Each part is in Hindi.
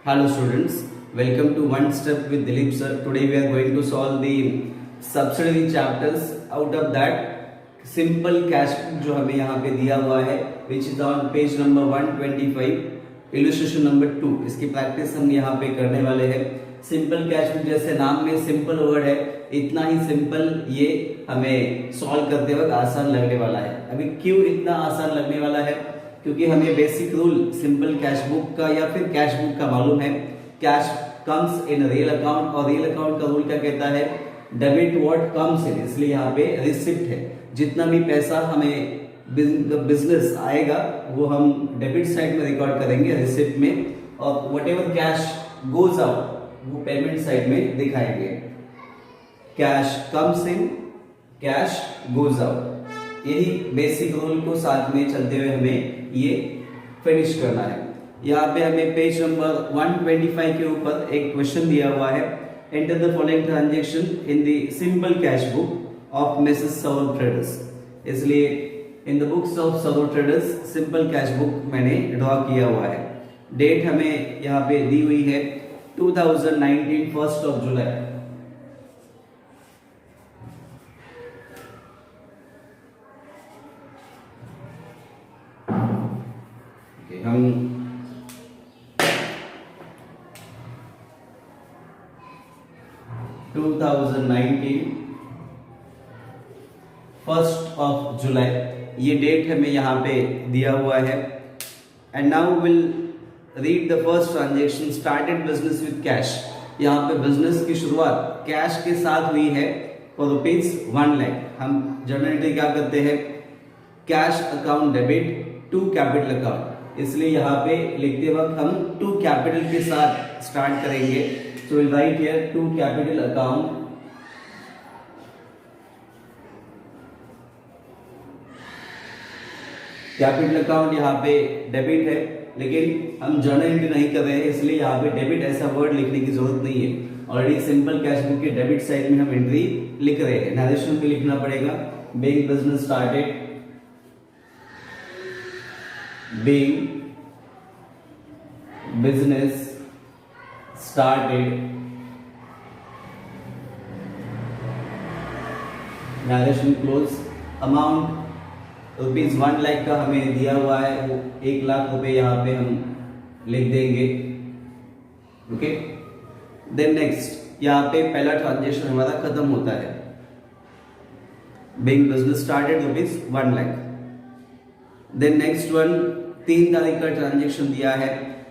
Hello students, welcome to One Step with Dilip sir. Today we are going to solve the subsidiary chapters. Out of that, simple cash book जो हमें यहाँ पे दिया हुआ है, which is on page number 125, illustration number 2. इसकी प्रैक्टिस हम यहाँ पे करने वाले हैं. सिंपल कैश बुक जैसे नाम में सिंपल वर्ड है, इतना ही सिंपल ये हमें सॉल्व करते वक्त आसान लगने वाला है. अभी क्यों इतना आसान लगने वाला है? क्योंकि हमें basic rule simple cash book का या फिर कैश बुक का मालूम है. Cash comes in real account और रियल अकाउंट का रूल क्या कहता है? Debit what comes in. इसलिए यहाँ पे रिसिप्ट है. जितना भी पैसा हमें बिजनेस आएगा वो हम डेबिट साइड में रिकॉर्ड करेंगे रिसिप्ट में, और what ever cash goes out वो पेमेंट साइड में दिखाएंगे. Cash comes in, cash goes out. यही बेसिक रूल को साथ में चलते हुए हमें ये फिनिश करना है. यहाँ पे हमें पेज नंबर 125 के ऊपर एक क्वेश्चन दिया हुआ है. Enter the following transaction in the simple cash book of Mrs Saroj traders. इसलिए in the books of Saroj traders simple cash book मैंने ड्रॉ किया हुआ है. डेट हमें यहाँ पे दी हुई है 2019 1st of July. हम 2019 1st of July ये डेट हमें यहाँ पे दिया हुआ है. And now will read the first transaction. Started business with cash. यहाँ पे बिजनेस की शुरुआत कैश के साथ हुई है फॉर ₹1 लाख. हम जर्नल एंट्री क्या करते हैं? Cash account debit to capital account. इसलिए यहाँ पे लिखते वक्त हम टू कैपिटल के साथ स्टार्ट करेंगे. So will write here to capital account. Capital account यहाँ पे डेबिट है, लेकिन हम जर्नल एंट्री नहीं कर रहे हैं इसलिए यहाँ पे डेबिट ऐसा वर्ड लिखने की जरूरत नहीं है. ऑलरेडी सिंपल कैश बुक के डेबिट साइड में हम एंट्री लिख रहे हैं. नरेशन पे लिखना पड़ेगा. Being business started, being business started, narration close. Amount ₹1 lakh का हमें दिया हुआ है, वो 1 लाख रुपए यहाँ पे हम लिख देंगे. ओके. देन नेक्स्ट यहाँ पे पहला ट्रांजेक्शन हमारा खत्म होता है. being business started ₹1 lakh. Then next one 3 तारीख का ट्रांजेक्शन दिया है.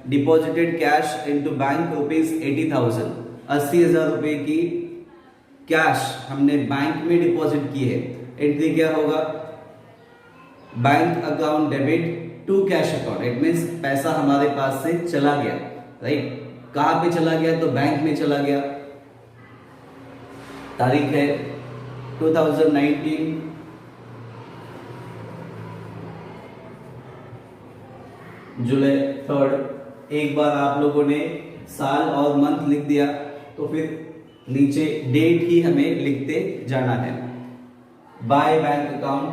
Deposited cash into bank ₹80,000. 80,000 रुपए की कैश हमने बैंक में डिपॉजिट की है. एंट्री क्या होगा? Bank account debit to cash account. It means पैसा हमारे पास से चला गया. राइट. कहां पे चला गया? तो बैंक में चला गया. तारीख है 2019 जुलाई 3rd. एक बार आप लोगों ने साल और मंथ लिख दिया तो फिर नीचे डेट ही हमें लिखते जाना है. बाय बैंक अकाउंट,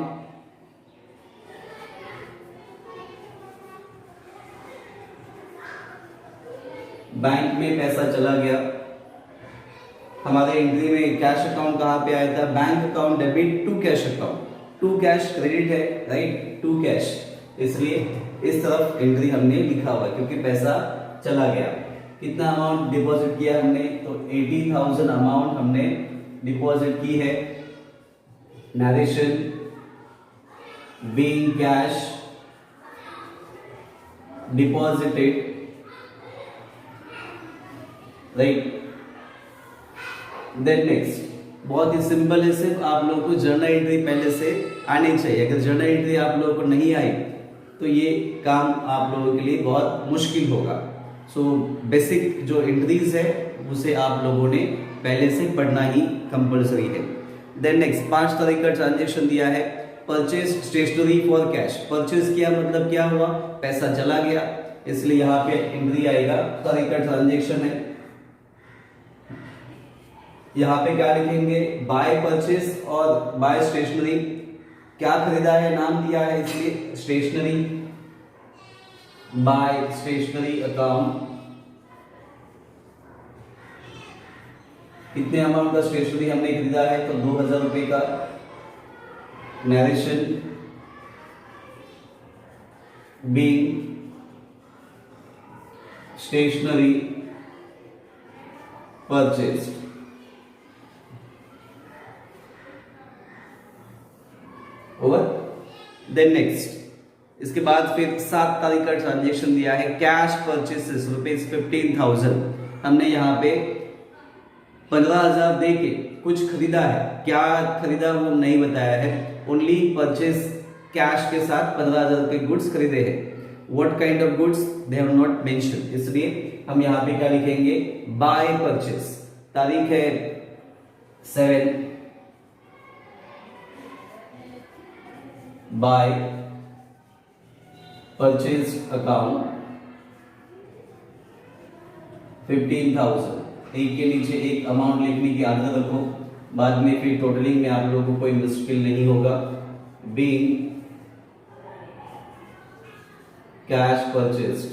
बैंक में पैसा चला गया. हमारे एंट्री में कैश अकाउंट कहां पे आया था? Bank account debit to cash account. To cash credit है, राइट. टू कैश, इसलिए इस तरफ एंट्री हमने लिखा हुआ क्योंकि पैसा चला गया. कितना अमाउंट डिपॉजिट किया हमने? तो 80,000 अमाउंट हमने डिपॉजिट की है. Narration being cash deposited, right. Then next बहुत ही सिंपल है. सिर्फ आप लोगों को जर्नल एंट्री पहले से आनी चाहिए. अगर जर्नल एंट्री आप लोगों को नहीं आई तो ये काम आप लोगों के लिए बहुत मुश्किल होगा. सो बेसिक जो एंट्रीज है उसे आप लोगों ने पहले से पढ़ना ही कंपलसरी है. देन नेक्स्ट 5 तारीख का ट्रांजेक्शन दिया है. Purchase stationery for cash. Purchase किया मतलब क्या हुआ? पैसा चला गया, इसलिए यहाँ पे एंट्री आएगा. तारीख का ट्रांजेक्शन है. यहाँ पे क्या लिखेंगे? बाय परचेज और बाय स्टेशनरी. क्या खरीदा है? नाम दिया है इसलिए स्टेशनरी. बाय स्टेशनरी अकाउंट कितने अमाउंट का स्टेशनरी हमने खरीदा है, तो 2000 रुपए का। Narration being stationery purchased. Over. Then next, इसके बाद फिर 7 तारीख का ट्रांजेक्शन दिया है, कैश परचेसेस रुपीज 15,000। हमने यहाँ पे 15,000 दे के कुछ खरीदा है, क्या खरीदा वो नहीं बताया है, ओनली परचेस कैश के साथ 15,000 के गुड्स खरीदे हैं। What kind of goods they have not mention, इसलिए हम यहाँ पे क्या लिखेंगे, बाय परचेस। तारीख है 7, बाय परचेज अकाउंट 15,000। एक के नीचे एक अमाउंट लिखने की आदत रखो, बाद में फिर टोटलिंग में आप लोगों को कोई मुश्किल नहीं होगा। बीइंग कैश परचेस्ड,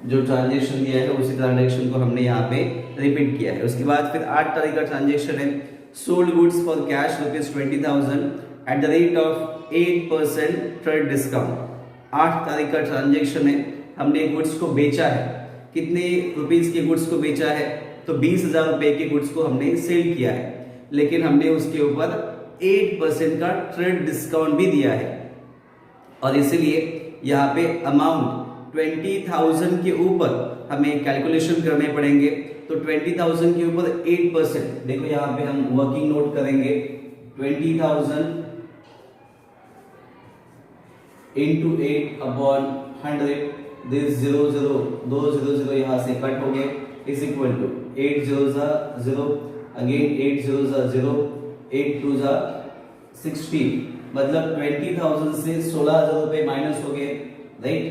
जो ट्रांजेक्शन दिया है उसी ट्रांजेक्शन को हमने यहाँ पे रिपीट किया है। उसके बाद फिर 8 तारीख का ट्रांजेक्शन है, sold goods for cash rupees 20,000 at the rate of 8% trade discount. 8 तारीख का ट्रांजेक्शन है, हमने गुड्स को बेचा है, कितने रुपीज के गुड्स को बेचा है, तो 20,000 रुपए के गुड्स को हमने सेल किया है, लेकिन हमने उसके ऊपर 8% का ट्रेड डिस्काउंट भी दिया है, और इसीलिए यहाँ पे अमाउंट 20,000 के ऊपर हमें कैलकुलेशन करने पड़ेंगे। तो 20,000 के ऊपर 8%, देखो यहाँ पे हम वर्किंग नोट करेंगे, 20,000 इंटू 8 अपॉन 100, दिस 0 2 0 यहाँ से कट हो गए, इज इक्वल टू 8 0 अगेन 8 0 8 2 16, मतलब 20,000 से 16,000 रुपए माइनस हो गए, राइट।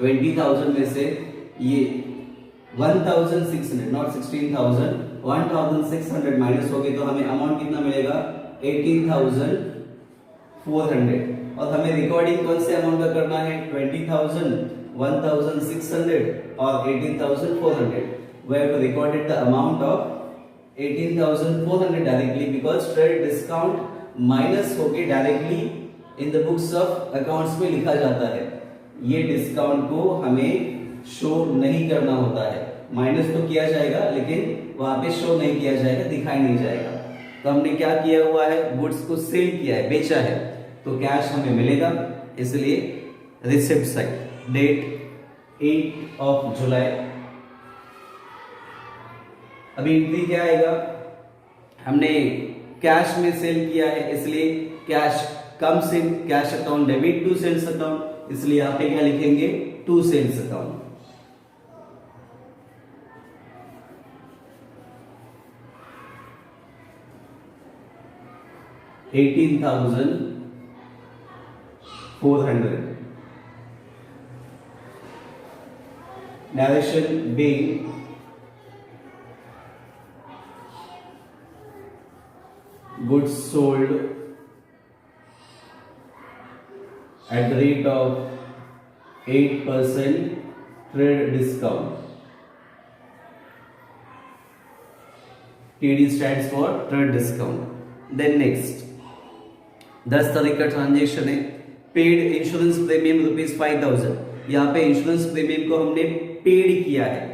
20,000 में से ये 1,600 नॉट 16,000, 1,600 माइनस हो गए, तो हमें अमाउंट कितना मिलेगा, 18,400। और हमें रिकॉर्डिंग कौन से अमाउंट का करना है, 20,000, 1,600 और 18,400। We have to record the amount of 18,400 directly, because trade discount minus होके directly in the books of accounts में लिखा जाता है। ये डिस्काउंट को हमें शो नहीं करना होता है, माइनस तो किया जाएगा लेकिन वहां पे शो नहीं किया जाएगा, दिखाई नहीं जाएगा। तो हमने क्या किया हुआ है, गुड्स को सेल किया है, बेचा है, तो कैश हमें मिलेगा, इसलिए receipt side date 8 of July. अभी एंट्री क्या आएगा, हमने कैश में सेल किया है, इसलिए cash comes in cash account debit to sales account, इसलिए यहाँ पे क्या लिखेंगे, to sales account. $18,400। Narration being goods sold at the rate of 8% trade discount. TD stands for trade discount. Then next 10 तारीख का ट्रांजेक्शन है, पेड इंश्योरेंस प्रीमियम ₹5,000। यहाँ पे इंश्योरेंस प्रीमियम को हमने पेड किया है।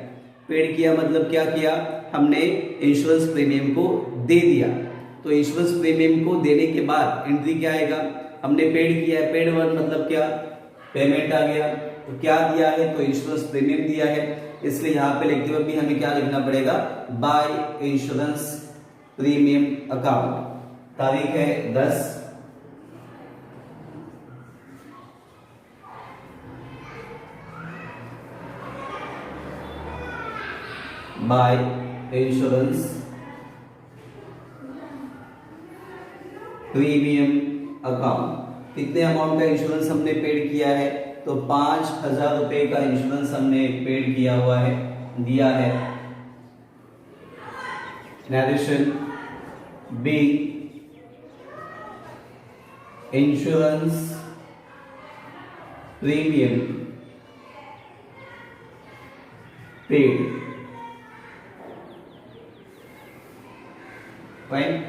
पेड किया मतलब क्या किया, हमने इंश्योरेंस प्रीमियम को दे दिया। तो इंश्योरेंस प्रीमियम को देने के बाद एंट्री क्या आएगा, हमने पेड किया है, पेड वन मतलब क्या, पेमेंट आ गया। तो क्या दिया है, तो इंश्योरेंस प्रीमियम दिया है, इसलिए यहाँ पे लिखते हुए भी हमें क्या लिखना पड़ेगा, बाय इंश्योरेंस प्रीमियम अकाउंट। तारीख है 10, बाय इंश्योरेंस प्रीमियम अकाउंट। कितने अमाउंट का इंश्योरेंस हमने पेड किया है, तो 5,000 रुपए का इंश्योरेंस हमने पेड किया हुआ है, दिया है। Narration be insurance premium paid, fine.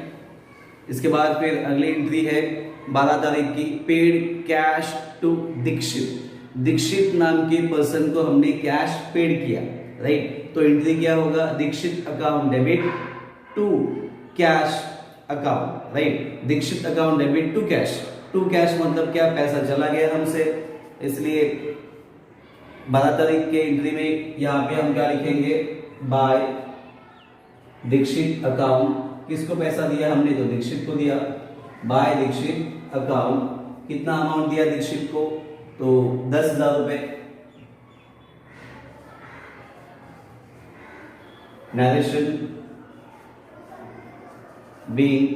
इसके बाद फिर अगली एंट्री है 12 तारीख की, paid cash to Dikshit. Dikshit नाम के पर्सन को हमने कैश पेड किया, राइट। तो एंट्री क्या होगा, Dikshit account debit to cash account, right. Dikshit account debit to cash. To cash मतलब क्या, पैसा चला गया हमसे, इसलिए 12 तारीख के एंट्री में यहाँ पे हम क्या लिखेंगे, बाय दीक्षित अकाउंट। किसको पैसा दिया हमने, तो दीक्षित को दिया। बाय दीक्षित अकाउंट, कितना अमाउंट दिया दीक्षित को, तो 10,000 रुपए। Narration being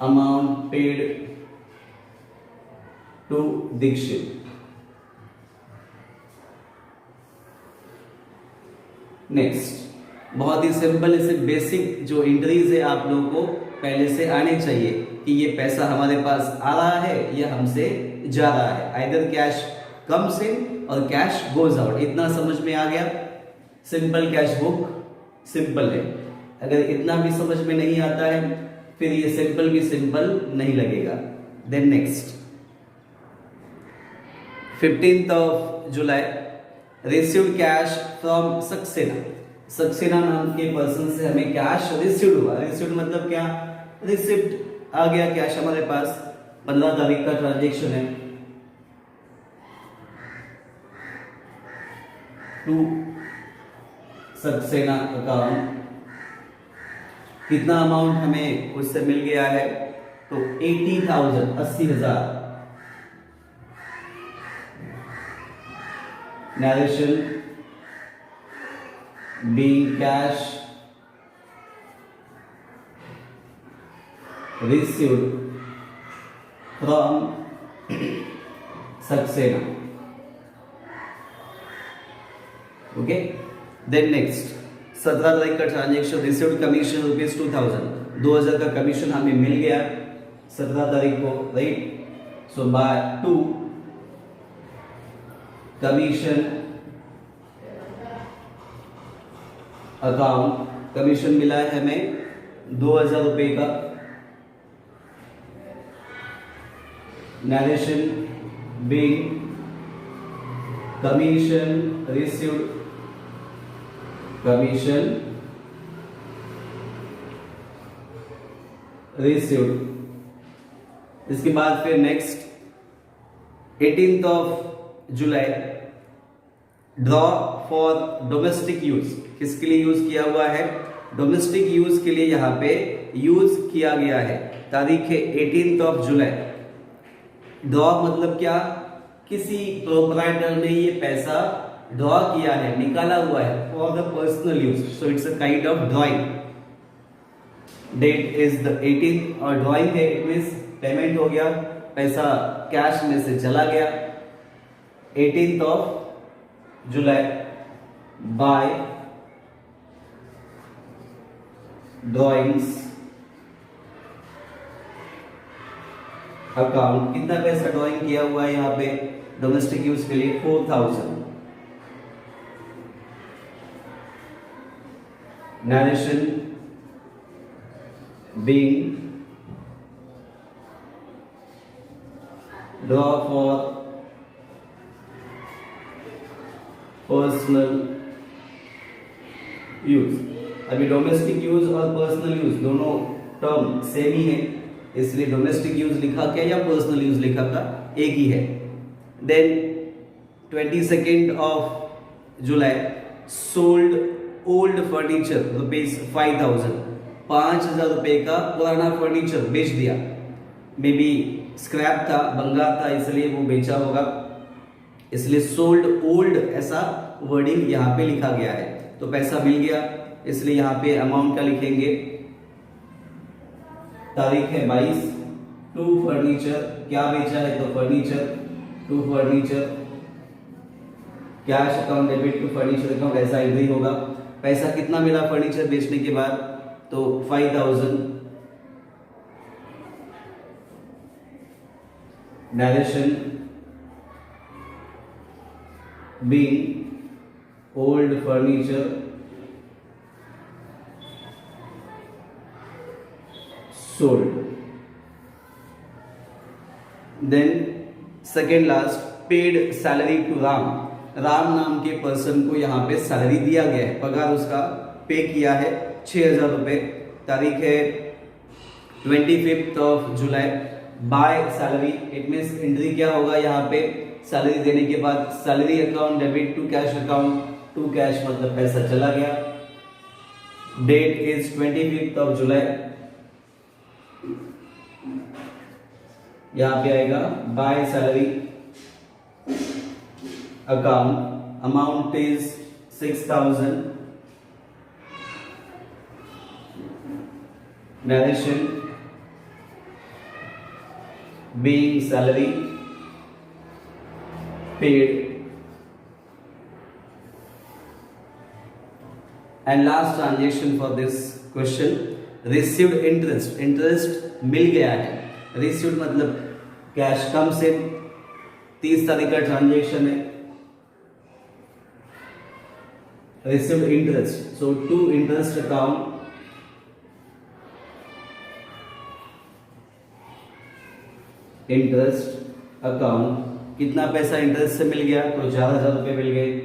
amount paid to Dixit। Next, बहुत ही सिंपल, इसे बेसिक जो एंट्रीज है आप लोगों को पहले से आने चाहिए कि ये पैसा हमारे पास आ रहा है या हमसे जा रहा है। आइदर कैश कम्स इन और कैश गोज आउट, इतना समझ में आ गया। सिंपल कैश बुक सिंपल है। अगर इतना भी समझ में नहीं आता है फिर ये सिंपल भी सिंपल नहीं लगेगा। Then next, 15 July, received cash from Saxena. Saxena नाम के पर्सन से हमें कैश रिसीव्ड हुआ। रिसीव्ड मतलब क्या, रिसिप्ट आ गया कैश हमारे पास। 15 तारीख का ट्रांजेक्शन है। टू सक्सेना अकाउंट, कितना अमाउंट हमें उससे मिल गया है, तो 80,000, 80,000। Narration being cash received from Saxena। Okay, then next, 17 तारीख का ट्रांजेक्शन, रिसीव्ड कमीशन रुपीज 2,000 का कमीशन हमें मिल गया 17 तारीख को, right. So by two commission account, commission मिला है हमें 2,000 रुपए का। Narration being commission received, commission received. इसके बाद फिर next 18 July, draw for domestic use. किसके लिए यूज किया हुआ है, डोमेस्टिक यूज के लिए यहां पे यूज किया गया है। तारीख है 18 जुलाई। ड्रॉ मतलब क्या, किसी प्रोप्राइटर ने ये पैसा ड्रॉ किया है, निकाला हुआ है for the personal use, so it's a kind of drawing. Date is the 18 और ड्रॉइंग है, इट मींस पेमेंट हो गया, पैसा कैश में से चला गया। 18 जुलाई बाय ड्रॉइंग्स अकाउंट। कितना पैसा ड्रॉइंग किया हुआ है यहाँ पे डोमेस्टिक यूज के लिए, 4,000। Narration being draw for personal use. अभी डोमेस्टिक यूज और पर्सनल यूज दोनों टर्म सेम ही है, इसलिए डोमेस्टिक यूज लिखा क्या या पर्सनल यूज लिखा था, एक ही है। देन 22 जुलाई, सोल्ड ओल्ड फर्नीचर रुपीज 5,000। 5,000 रुपए का पुराना फर्नीचर बेच दिया। मे बी स्क्रैप था, बंगार था, इसलिए वो बेचा होगा, इसलिए सोल्ड ओल्ड ऐसा वर्डिंग यहाँ पे लिखा गया है। तो पैसा मिल गया, इसलिए यहाँ पे अमाउंट का लिखेंगे। तारीख है 22। टू फर्नीचर, क्या बेचा है तो furniture, to furniture, cash account debit to furniture account, ऐसा एंट्री होगा। पैसा कितना मिला फर्नीचर बेचने के बाद, तो 5,000। Narration being old furniture sold. Then second last, paid salary to Ram. Ram नाम के पर्सन को यहाँ पे सैलरी दिया गया है, पगार उसका पे किया है 6,000 रुपए। तारीख है 25 जुलाई। By salary, it means entry क्या होगा यहाँ पे, सैलरी देने के बाद salary account debit to cash account, to cash मतलब पैसा चला गया। Date is 25 July. यहाँ पे आएगा by salary account, amount is 6,000। narration being salary paid, and last transaction for this question, received interest, interest मिल गया है। received मतलब कैश कम से 30 तारीख का ट्रांजेक्शन है। received interest, so to interest account, interest account, कितना पैसा इंटरेस्ट से मिल गया, तो 4,000 रुपए मिल गए।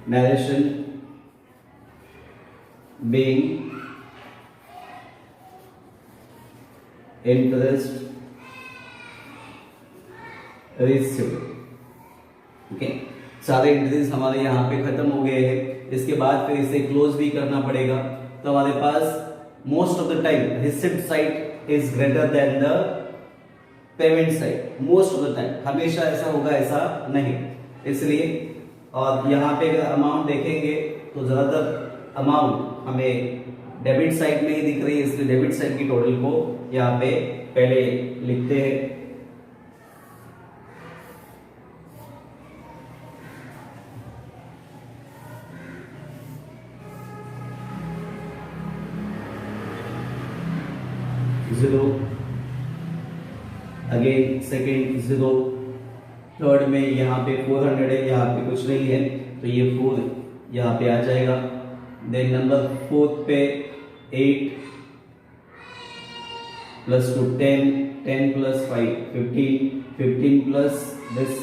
Narration being interest received. Okay, सारे इंटरेस्ट हमारे यहाँ पे खत्म हो गए हैं। इसके बाद फिर इसे क्लोज भी करना पड़ेगा। तो हमारे पास most of the time receipt side is greater than the payment side, most of the time, हमेशा ऐसा होगा ऐसा नहीं, इसलिए। और यहाँ पे अगर अमाउंट देखेंगे तो ज्यादातर अमाउंट हमें डेबिट साइड में ही दिख रही है, इसलिए डेबिट साइड की टोटल को यहाँ पे पहले लिखते हैं। Zero, again second zero, third में यहाँ पे 400 है, यहाँ पे कुछ नहीं है तो ये 4 यहाँ पे आ जाएगा। देन नंबर 4 पे 8 plus 2 10, 10 plus 5 15, 15 plus this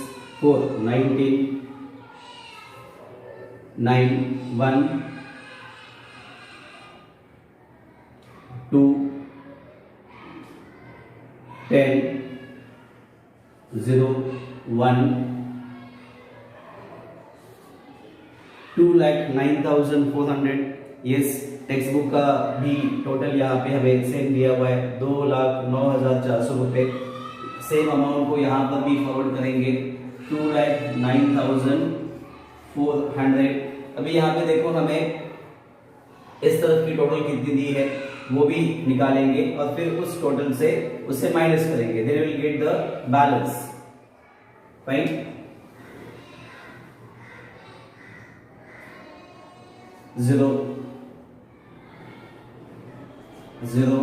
4 19, 9 1 2 10 0 1 2,09,400। Yes, text book का भी टोटल यहाँ पे हमें सेम दिया हुआ है 2,09,400 रुपये। सेम अमाउंट को यहाँ पर भी फॉरवर्ड करेंगे 2,09,400। अभी यहाँ पे देखो हमें इस तरफ की टोटल कितनी दी है वो भी निकालेंगे और फिर उस टोटल से उससे माइनस करेंगे, then will get the balance. Fine, zero zero,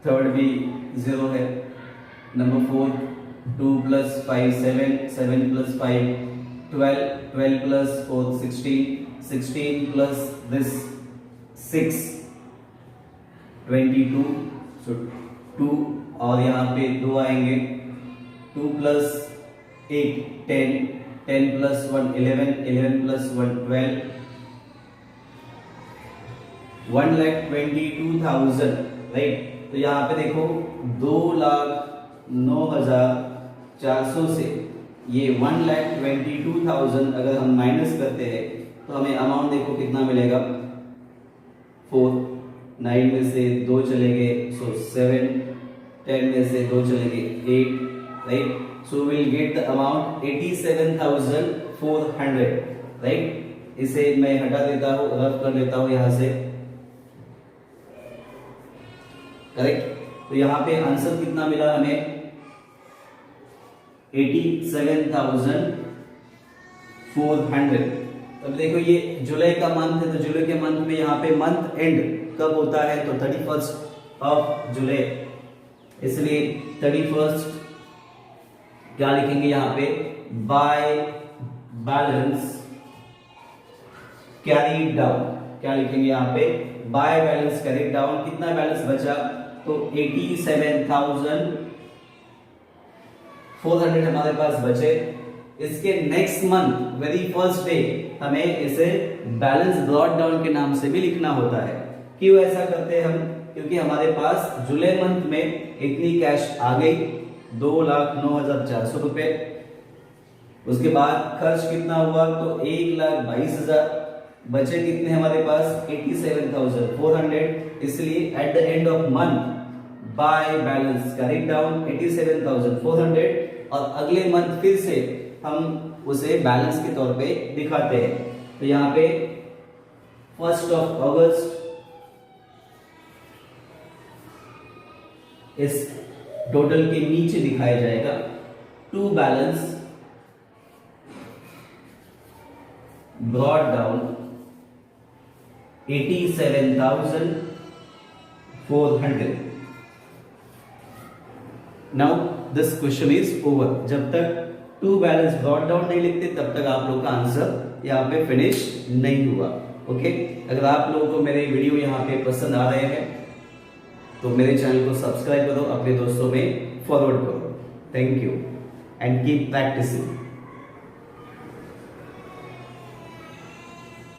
third भी जीरो है। Number 4 2 plus 5 7, 7 plus 5 12, 12 plus 4 16, 16 plus this 6 22, सो 2 और यहाँ पे 2 आएंगे। 2 प्लस 8 10, 10 प्लस 1 11, 11 प्लस 1 12, 1,22,000, राइट। तो यहाँ पे देखो 2,09,400 से ये 1,22,000 अगर हम माइनस करते हैं तो हमें अमाउंट देखो कितना मिलेगा। 4 9 में से 2 चले गए सो 7, 10 में से 2 चले गए 8, right. So will get the amount 87,400, right. इसे मैं हटा देता हूँ, रफ कर देता हूँ यहाँ से, करेक्ट। तो यहाँ पे आंसर कितना मिला हमें 87,400। अब देखो ये जुलाई का मंथ है तो जुलाई के मंथ में यहाँ पे मंथ एंड कब होता है तो 31 जुलाई, इसलिए 31 क्या लिखेंगे यहाँ पे, बाय बैलेंस कैरीड डाउन, क्या लिखेंगे यहाँ पे, बाय बैलेंस कैरीड डाउन। कितना बैलेंस बचा, तो 87,400 हमारे पास बचे। इसके next month very first day हमें इसे बैलेंस ब्रॉट डाउन के नाम से भी लिखना होता है। क्यों ऐसा करते हैं हम, क्योंकि हमारे पास जुलाई मंथ में इतनी कैश आ गई 2,09,400 रुपए। उसके बाद खर्च कितना हुआ, तो 1,22,000, बचे कितने हमारे पास 87,400। इसलिए at the end of month by balance carried down 87,400, और अगले मंथ फिर से हम उसे बैलेंस के तौर पे दिखाते हैं। तो यहाँ पे 1 अगस्त इस टोटल के नीचे दिखाया जाएगा to balance brought down 87,400। Now this question is over. जब तक टू बैलेंस ब्रॉट डाउन नहीं लिखते तब तक आप लोग का आंसर यहाँ पे फिनिश नहीं हुआ। ओके, अगर आप लोगों को मेरे वीडियो यहाँ पे पसंद आ रहे हैं तो मेरे चैनल को सब्सक्राइब करो, अपने दोस्तों में फॉरवर्ड करो। Thank you and keep practising.